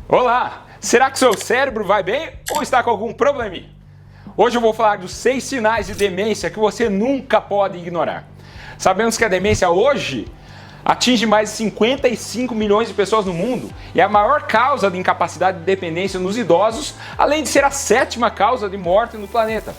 Olá! Será que seu cérebro vai bem ou está com algum probleminha? Hoje eu vou falar dos 6 sinais de demência que você nunca pode ignorar. Sabemos que a demência hoje atinge mais de 55 milhões de pessoas no mundo e é a maior causa de incapacidade e dependência nos idosos, além de ser a 7ª causa de morte no planeta.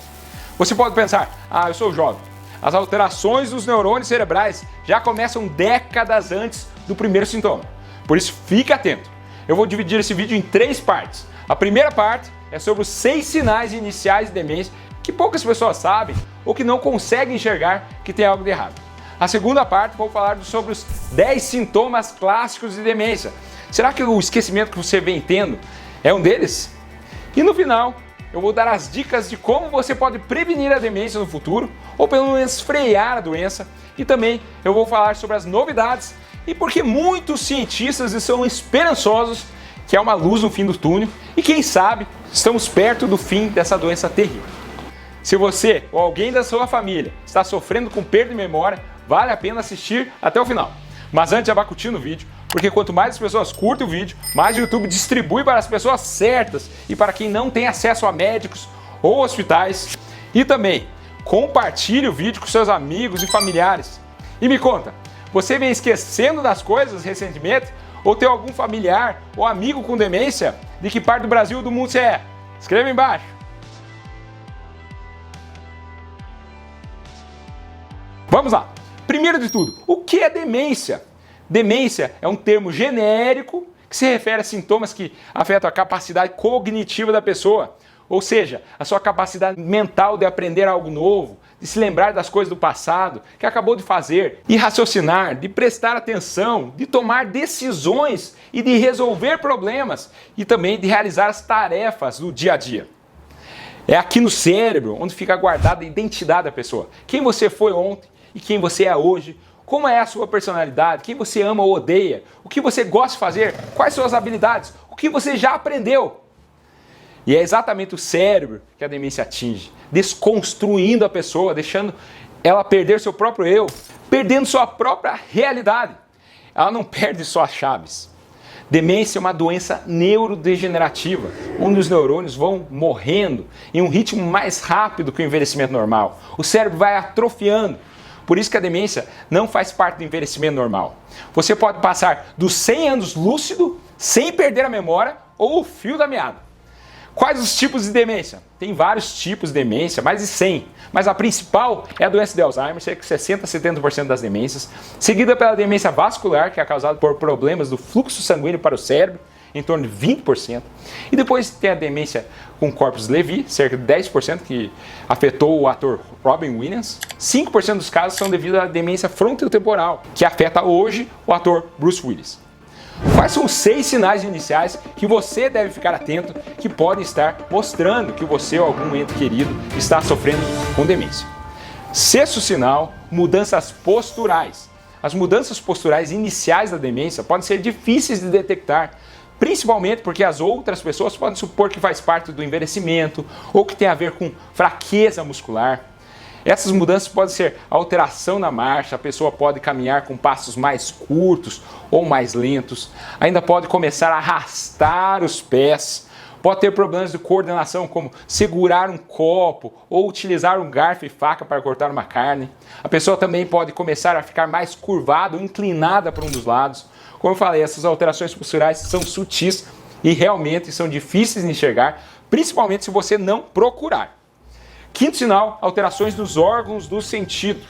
Você pode pensar, eu sou jovem. As alterações dos neurônios cerebrais já começam décadas antes do primeiro sintoma. Por isso, fique atento. Eu vou dividir esse vídeo em 3 partes. A primeira parte é sobre os 6 sinais iniciais de demência que poucas pessoas sabem ou que não conseguem enxergar que tem algo de errado. A segunda parte vou falar sobre os 10 sintomas clássicos de demência. Será que o esquecimento que você vem tendo é um deles? E no final, eu vou dar as dicas de como você pode prevenir a demência no futuro ou pelo menos frear a doença. E também eu vou falar sobre as novidades e porque muitos cientistas estão esperançosos que há uma luz no fim do túnel e quem sabe estamos perto do fim dessa doença terrível. Se você ou alguém da sua família está sofrendo com perda de memória, vale a pena assistir até o final. Mas antes, já vá curtindo o vídeo, porque quanto mais as pessoas curtem o vídeo, mais o YouTube distribui para as pessoas certas e para quem não tem acesso a médicos ou hospitais. E também, compartilhe o vídeo com seus amigos e familiares. E me conta, você vem esquecendo das coisas recentemente? Ou tem algum familiar ou amigo com demência? De que parte do Brasil ou do mundo você é? Escreva embaixo. Vamos lá. Primeiro de tudo, o que é demência? Demência é um termo genérico que se refere a sintomas que afetam a capacidade cognitiva da pessoa, ou seja, a sua capacidade mental de aprender algo novo, de se lembrar das coisas do passado, que acabou de fazer, de raciocinar, de prestar atenção, de tomar decisões e de resolver problemas e também de realizar as tarefas do dia a dia. É aqui no cérebro onde fica guardada a identidade da pessoa. Quem você foi ontem e quem você é hoje, como é a sua personalidade, quem você ama ou odeia, o que você gosta de fazer, quais são as habilidades, o que você já aprendeu. E é exatamente o cérebro que a demência atinge, desconstruindo a pessoa, deixando ela perder seu próprio eu, perdendo sua própria realidade. Ela não perde só as chaves. Demência é uma doença neurodegenerativa, onde os neurônios vão morrendo em um ritmo mais rápido que o envelhecimento normal. O cérebro vai atrofiando. Por isso que a demência não faz parte do envelhecimento normal. Você pode passar dos 100 anos lúcido, sem perder a memória ou o fio da meada. Quais os tipos de demência? Tem vários tipos de demência, mais de 100. Mas a principal é a doença de Alzheimer, cerca de 60% a 70% das demências. Seguida pela demência vascular, que é causada por problemas do fluxo sanguíneo para o cérebro, em torno de 20%. E depois tem a demência com Corpus-Levy, cerca de 10%, que afetou o ator Robin Williams. 5% dos casos são devido à demência frontotemporal, que afeta hoje o ator Bruce Willis. Quais são os 6 sinais iniciais que você deve ficar atento que podem estar mostrando que você ou algum ente querido está sofrendo com demência? 6º sinal, mudanças posturais. As mudanças posturais iniciais da demência podem ser difíceis de detectar, principalmente porque as outras pessoas podem supor que faz parte do envelhecimento ou que tem a ver com fraqueza muscular. Essas mudanças podem ser alteração na marcha, a pessoa pode caminhar com passos mais curtos ou mais lentos, ainda pode começar a arrastar os pés, pode ter problemas de coordenação como segurar um copo ou utilizar um garfo e faca para cortar uma carne. A pessoa também pode começar a ficar mais curvada ou inclinada para um dos lados. Como eu falei, essas alterações posturais são sutis e realmente são difíceis de enxergar, principalmente se você não procurar. 5º sinal, alterações nos órgãos dos sentidos.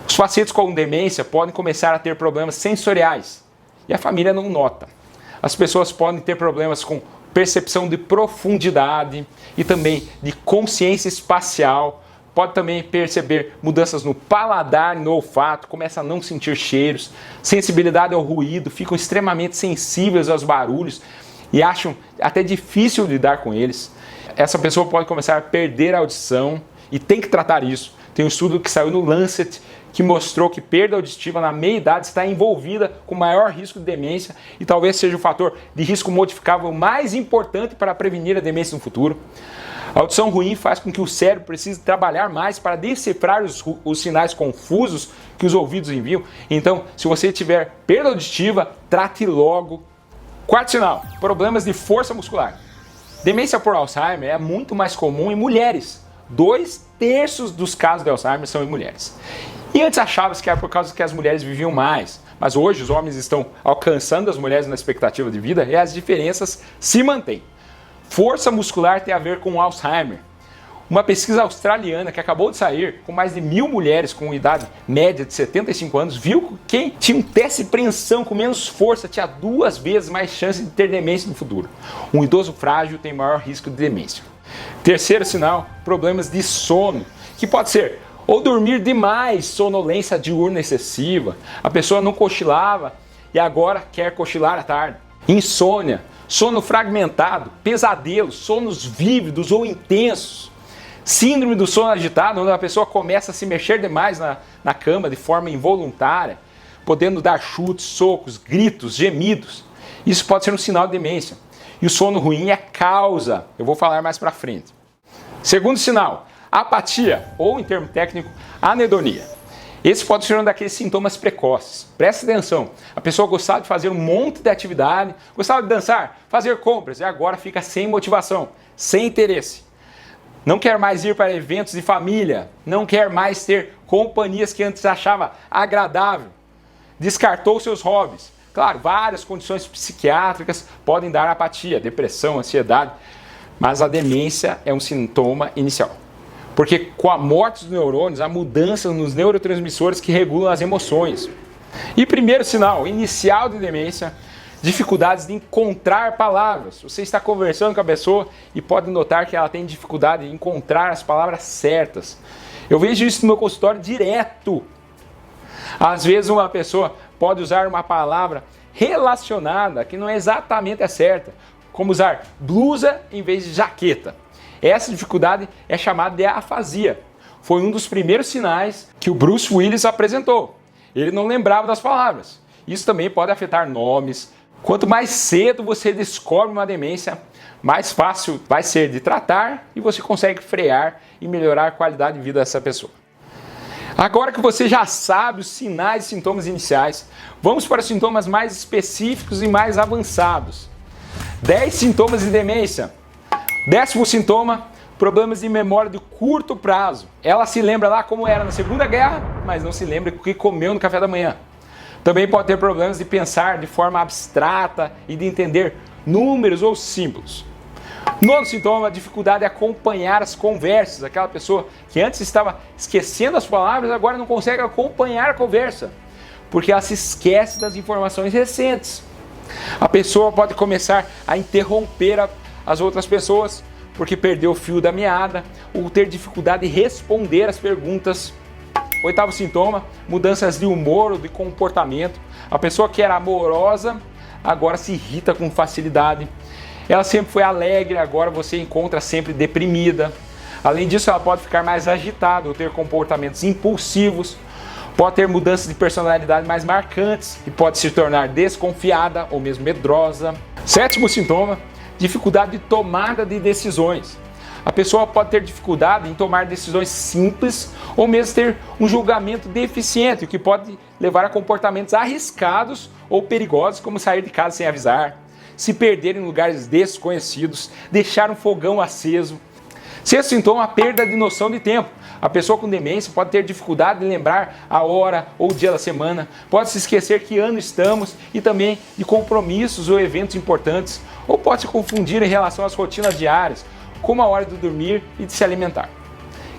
Os pacientes com demência podem começar a ter problemas sensoriais e a família não nota. As pessoas podem ter problemas com percepção de profundidade e também de consciência espacial. Pode também perceber mudanças no paladar e no olfato, começa a não sentir cheiros, sensibilidade ao ruído, ficam extremamente sensíveis aos barulhos e acham até difícil lidar com eles. Essa pessoa pode começar a perder a audição e tem que tratar isso. Tem um estudo que saiu no Lancet que mostrou que perda auditiva na meia-idade está envolvida com maior risco de demência e talvez seja o fator de risco modificável mais importante para prevenir a demência no futuro. A audição ruim faz com que o cérebro precise trabalhar mais para decifrar os sinais confusos que os ouvidos enviam. Então, se você tiver perda auditiva, trate logo Quarto sinal, problemas de força muscular. Demência por Alzheimer é muito mais comum em mulheres. 2/3 dos casos de Alzheimer são em mulheres. E antes achava-se que era por causa que as mulheres viviam mais, mas hoje os homens estão alcançando as mulheres na expectativa de vida e as diferenças se mantêm. Força muscular tem a ver com Alzheimer. Uma pesquisa australiana que acabou de sair, com mais de 1.000 mulheres com idade média de 75 anos, viu que quem tinha um teste de preensão com menos força tinha 2 vezes mais chance de ter demência no futuro. Um idoso frágil tem maior risco de demência. Terceiro sinal, problemas de sono, que pode ser ou dormir demais, sonolência diurna excessiva, a pessoa não cochilava e agora quer cochilar à tarde. Insônia, sono fragmentado, pesadelos, sonos vívidos ou intensos. Síndrome do sono agitado, onde a pessoa começa a se mexer demais na cama de forma involuntária, podendo dar chutes, socos, gritos, gemidos. Isso pode ser um sinal de demência. E o sono ruim é causa. Eu vou falar mais para frente. Segundo sinal, apatia, ou em termo técnico, anedonia. Esse pode ser um daqueles sintomas precoces. Presta atenção, a pessoa gostava de fazer um monte de atividade, gostava de dançar, fazer compras e agora fica sem motivação, sem interesse. Não quer mais ir para eventos de família, não quer mais ter companhias que antes achava agradável. Descartou seus hobbies. Claro, várias condições psiquiátricas podem dar apatia, depressão, ansiedade, mas a demência é um sintoma inicial. Porque com a morte dos neurônios, há mudanças nos neurotransmissores que regulam as emoções. E primeiro sinal inicial de demência, dificuldades de encontrar palavras. Você está conversando com a pessoa e pode notar que ela tem dificuldade de encontrar as palavras certas. Eu vejo isso no meu consultório direto. Às vezes uma pessoa pode usar uma palavra relacionada que não é exatamente a certa, como usar blusa em vez de jaqueta. Essa dificuldade é chamada de afasia. Foi um dos primeiros sinais que o Bruce Willis apresentou. Ele não lembrava das palavras. Isso também pode afetar nomes. Quanto mais cedo você descobre uma demência, mais fácil vai ser de tratar e você consegue frear e melhorar a qualidade de vida dessa pessoa. Agora que você já sabe os sinais e sintomas iniciais, vamos para os sintomas mais específicos e mais avançados. 10 sintomas de demência. 10º sintoma, problemas de memória de curto prazo. Ela se lembra lá como era na Segunda Guerra, mas não se lembra o que comeu no café da manhã. Também pode ter problemas de pensar de forma abstrata e de entender números ou símbolos. 9º sintoma, dificuldade de acompanhar as conversas. Aquela pessoa que antes estava esquecendo as palavras, agora não consegue acompanhar a conversa, porque ela se esquece das informações recentes. A pessoa pode começar a interromper as outras pessoas, porque perdeu o fio da meada, ou ter dificuldade de responder às perguntas. 8º sintoma, mudanças de humor ou de comportamento. A pessoa que era amorosa, agora se irrita com facilidade. Ela sempre foi alegre, agora você encontra sempre deprimida. Além disso, ela pode ficar mais agitada ou ter comportamentos impulsivos. Pode ter mudanças de personalidade mais marcantes e pode se tornar desconfiada ou mesmo medrosa. 7º sintoma, dificuldade de tomada de decisões. A pessoa pode ter dificuldade em tomar decisões simples ou mesmo ter um julgamento deficiente, o que pode levar a comportamentos arriscados ou perigosos, como sair de casa sem avisar, se perder em lugares desconhecidos, deixar um fogão aceso. 6º sintoma, a perda de noção de tempo. A pessoa com demência pode ter dificuldade de lembrar a hora ou o dia da semana, pode se esquecer que ano estamos e também de compromissos ou eventos importantes, ou pode se confundir em relação às rotinas diárias, como a hora de dormir e de se alimentar.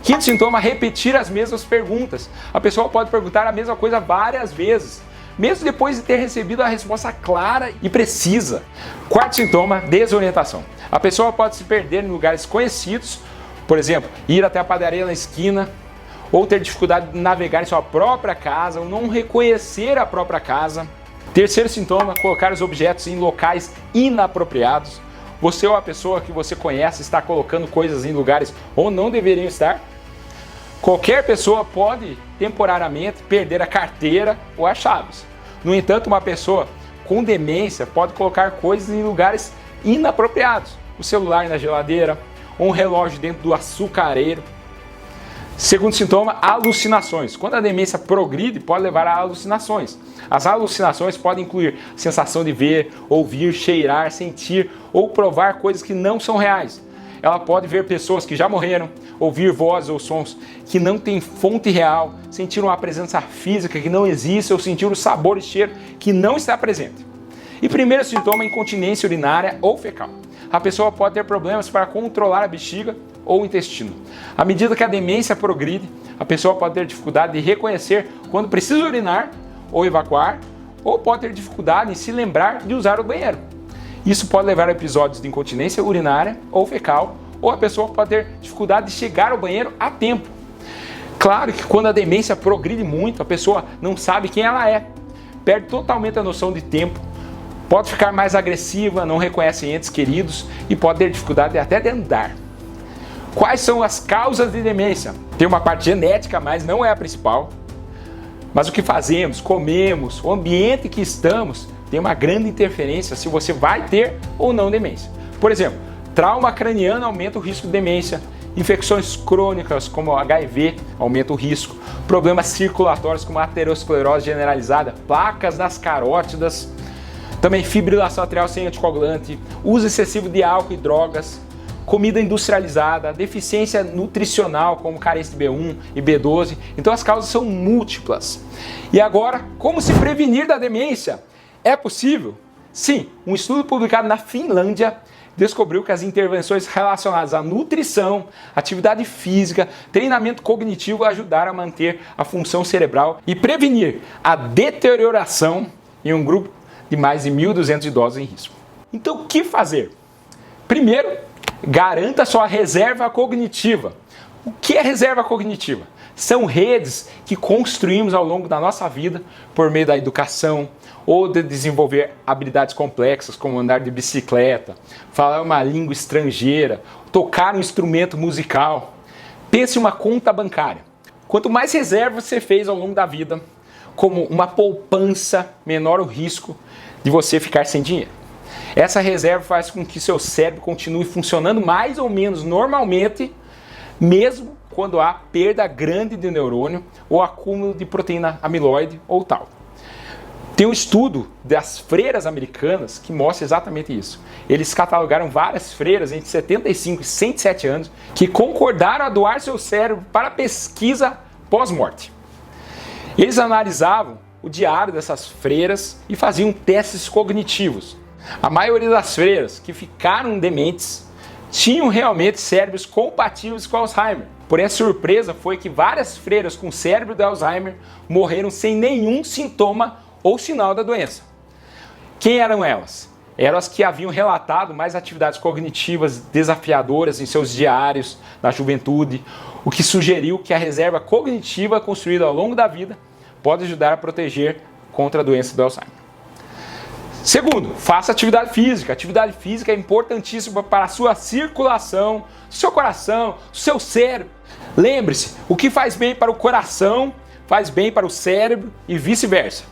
5º sintoma, repetir as mesmas perguntas. A pessoa pode perguntar a mesma coisa várias vezes, mesmo depois de ter recebido a resposta clara e precisa. 4º sintoma, desorientação. A pessoa pode se perder em lugares conhecidos, por exemplo, ir até a padaria na esquina, ou ter dificuldade de navegar em sua própria casa, ou não reconhecer a própria casa. 3º sintoma, colocar os objetos em locais inapropriados. Você ou a pessoa que você conhece está colocando coisas em lugares onde não deveriam estar. Qualquer pessoa pode temporariamente perder a carteira ou as chaves. No entanto, uma pessoa com demência pode colocar coisas em lugares inapropriados. O celular na geladeira, ou um relógio dentro do açucareiro. Segundo sintoma, alucinações. Quando a demência progride, pode levar a alucinações. As alucinações podem incluir a sensação de ver, ouvir, cheirar, sentir ou provar coisas que não são reais. Ela pode ver pessoas que já morreram, ouvir vozes ou sons que não têm fonte real, sentir uma presença física que não existe ou sentir o sabor e cheiro que não está presente. E primeiro sintoma, incontinência urinária ou fecal. A pessoa pode ter problemas para controlar a bexiga ou o intestino. À medida que a demência progride, a pessoa pode ter dificuldade de reconhecer quando precisa urinar ou evacuar, ou pode ter dificuldade em se lembrar de usar o banheiro. Isso pode levar a episódios de incontinência urinária ou fecal, ou a pessoa pode ter dificuldade de chegar ao banheiro a tempo. Claro que quando a demência progride muito, a pessoa não sabe quem ela é, perde totalmente a noção de tempo, pode ficar mais agressiva, não reconhece entes queridos e pode ter dificuldade até de andar. Quais são as causas de demência? Tem uma parte genética, mas não é a principal. Mas o que fazemos, comemos, o ambiente que estamos tem uma grande interferência se você vai ter ou não demência. Por exemplo, trauma craniano aumenta o risco de demência, infecções crônicas como HIV aumenta o risco, problemas circulatórios como aterosclerose generalizada, placas nas carótidas, também fibrilação atrial sem anticoagulante, uso excessivo de álcool e drogas, comida industrializada, deficiência nutricional como carência de B1 e B12. Então as causas são múltiplas. E agora, como se prevenir da demência? É possível? Sim, um estudo publicado na Finlândia descobriu que as intervenções relacionadas à nutrição, atividade física, treinamento cognitivo ajudaram a manter a função cerebral e prevenir a deterioração em um grupo de mais de 1.200 idosos em risco. Então, o que fazer? Primeiro, garanta sua reserva cognitiva. O que é reserva cognitiva? São redes que construímos ao longo da nossa vida por meio da educação ou de desenvolver habilidades complexas como andar de bicicleta, falar uma língua estrangeira, tocar um instrumento musical. Pense em uma conta bancária. Quanto mais reserva você fez ao longo da vida, como uma poupança, menor o risco de você ficar sem dinheiro. Essa reserva faz com que seu cérebro continue funcionando mais ou menos normalmente, mesmo quando há perda grande de neurônio ou acúmulo de proteína amiloide ou tal. Tem um estudo das freiras americanas que mostra exatamente isso. Eles catalogaram várias freiras entre 75 e 107 anos que concordaram a doar seu cérebro para pesquisa pós-morte. Eles analisavam o diário dessas freiras e faziam testes cognitivos. A maioria das freiras que ficaram dementes tinham realmente cérebros compatíveis com Alzheimer. Porém, a surpresa foi que várias freiras com cérebro de Alzheimer morreram sem nenhum sintoma ou sinal da doença. Quem eram elas? Eram as que haviam relatado mais atividades cognitivas desafiadoras em seus diários na juventude, o que sugeriu que a reserva cognitiva construída ao longo da vida pode ajudar a proteger contra a doença do Alzheimer. Segundo, faça atividade física. Atividade física é importantíssima para a sua circulação, seu coração, seu cérebro. Lembre-se, o que faz bem para o coração faz bem para o cérebro e vice-versa.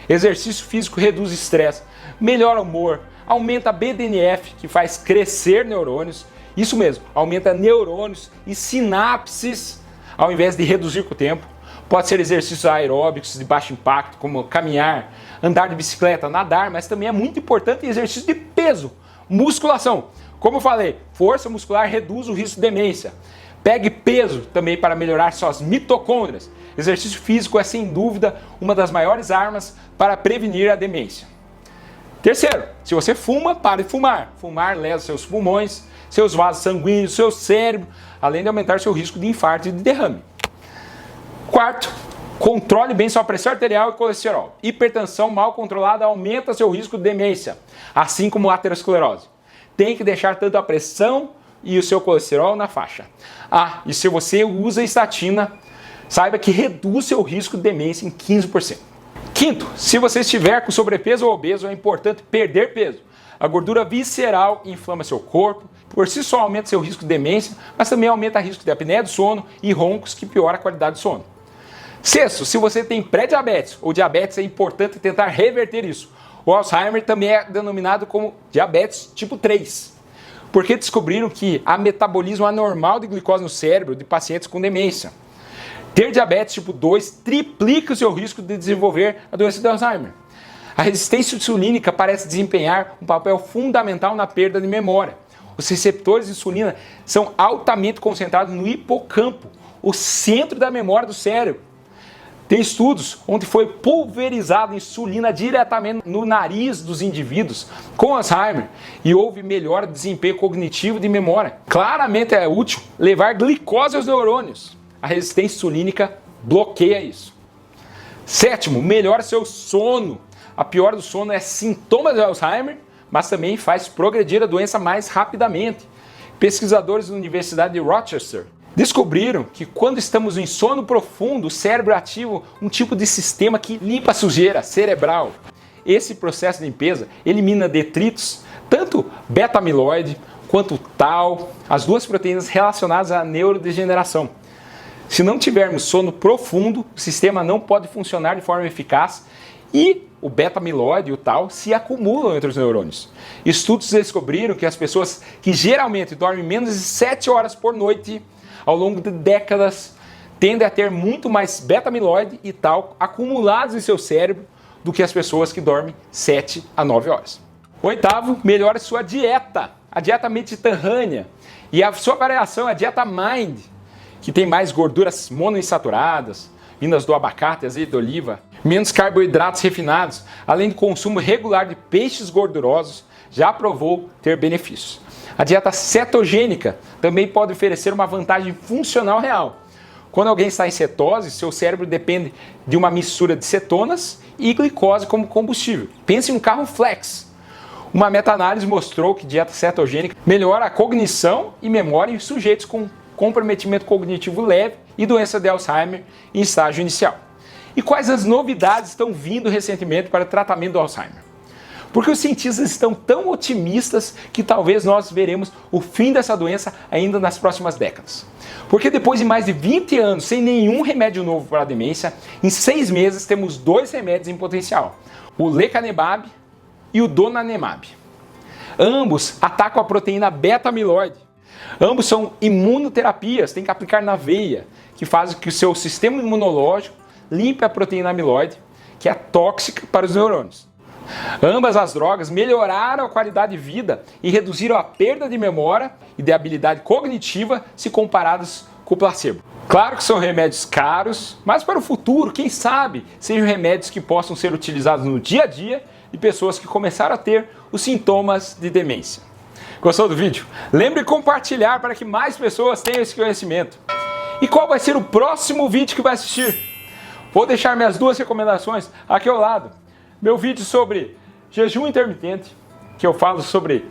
Exercício físico reduz estresse, melhora o humor, aumenta a BDNF, que faz crescer neurônios. Isso mesmo, aumenta neurônios e sinapses ao invés de reduzir com o tempo. Pode ser exercícios aeróbicos de baixo impacto, como caminhar, andar de bicicleta, nadar, mas também é muito importante exercício de peso, musculação. Como eu falei, força muscular reduz o risco de demência. Pegue peso também para melhorar suas mitocôndrias. Exercício físico é sem dúvida uma das maiores armas para prevenir a demência. Terceiro, se você fuma, pare de fumar. Fumar lesa seus pulmões, seus vasos sanguíneos, seu cérebro, além de aumentar seu risco de infarto e de derrame. Quarto, controle bem sua pressão arterial e colesterol. Hipertensão mal controlada aumenta seu risco de demência, assim como a aterosclerose. Tem que deixar tanto a pressão e o seu colesterol na faixa. E se você usa estatina, saiba que reduz seu risco de demência em 15%. Quinto, se você estiver com sobrepeso ou obeso, é importante perder peso. A gordura visceral inflama seu corpo, por si só aumenta seu risco de demência, mas também aumenta o risco de apneia do sono e roncos, que piora a qualidade do sono. Sexto, se você tem pré-diabetes ou diabetes, é importante tentar reverter isso. O Alzheimer também é denominado como diabetes tipo 3, porque descobriram que há metabolismo anormal de glicose no cérebro de pacientes com demência. Ter diabetes tipo 2 triplica o seu risco de desenvolver a doença de Alzheimer. A resistência insulínica parece desempenhar um papel fundamental na perda de memória. Os receptores de insulina são altamente concentrados no hipocampo, o centro da memória do cérebro. Tem estudos onde foi pulverizada insulina diretamente no nariz dos indivíduos com Alzheimer e houve melhor desempenho cognitivo de memória. Claramente é útil levar glicose aos neurônios. A resistência insulínica bloqueia isso. Sétimo, melhora seu sono. A piora do sono é sintoma de Alzheimer, mas também faz progredir a doença mais rapidamente. Pesquisadores da Universidade de Rochester descobriram que quando estamos em sono profundo, o cérebro ativa um tipo de sistema que limpa a sujeira cerebral. Esse processo de limpeza elimina detritos, tanto beta-amiloide quanto tau, as duas proteínas relacionadas à neurodegeneração. Se não tivermos sono profundo, o sistema não pode funcionar de forma eficaz e o beta-amiloide e o tau se acumulam entre os neurônios. Estudos descobriram que as pessoas que geralmente dormem menos de 7 horas por noite, ao longo de décadas, tendem a ter muito mais beta-amiloide e tau acumulados em seu cérebro do que as pessoas que dormem 7 a 9 horas. Oitavo, melhore sua dieta. A dieta mediterrânea e a sua variação, a dieta Mind, que tem mais gorduras monoinsaturadas, vindas do abacate, azeite de oliva, menos carboidratos refinados, além do consumo regular de peixes gordurosos, já provou ter benefícios. A dieta cetogênica também pode oferecer uma vantagem funcional real. Quando alguém está em cetose, seu cérebro depende de uma mistura de cetonas e glicose como combustível. Pense em um carro flex. Uma meta-análise mostrou que dieta cetogênica melhora a cognição e memória em sujeitos com comprometimento cognitivo leve e doença de Alzheimer em estágio inicial. E quais as novidades estão vindo recentemente para o tratamento do Alzheimer? Porque os cientistas estão tão otimistas que talvez nós veremos o fim dessa doença ainda nas próximas décadas. Porque depois de mais de 20 anos sem nenhum remédio novo para a demência, em 6 meses temos 2 remédios em potencial, o lecanemab e o donanemab. Ambos atacam a proteína beta-amiloide. Ambos são imunoterapias, tem que aplicar na veia, que fazem que o seu sistema imunológico limpe a proteína amiloide, que é tóxica para os neurônios. Ambas as drogas melhoraram a qualidade de vida e reduziram a perda de memória e de habilidade cognitiva se comparadas com o placebo. Claro que são remédios caros, mas para o futuro, quem sabe, sejam remédios que possam ser utilizados no dia a dia de pessoas que começaram a ter os sintomas de demência. Gostou do vídeo? Lembre de compartilhar para que mais pessoas tenham esse conhecimento. E qual vai ser o próximo vídeo que vai assistir? Vou deixar minhas 2 recomendações aqui ao lado. Meu vídeo sobre jejum intermitente, que eu falo sobre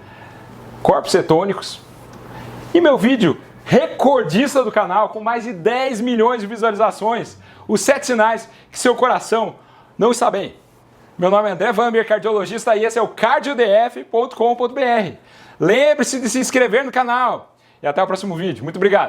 corpos cetônicos. E meu vídeo recordista do canal, com mais de 10 milhões de visualizações. Os 7 sinais que seu coração não está bem. Meu nome é André Vamber, cardiologista, e esse é o cardiodf.com.br. Lembre-se de se inscrever no canal. E até o próximo vídeo. Muito obrigado.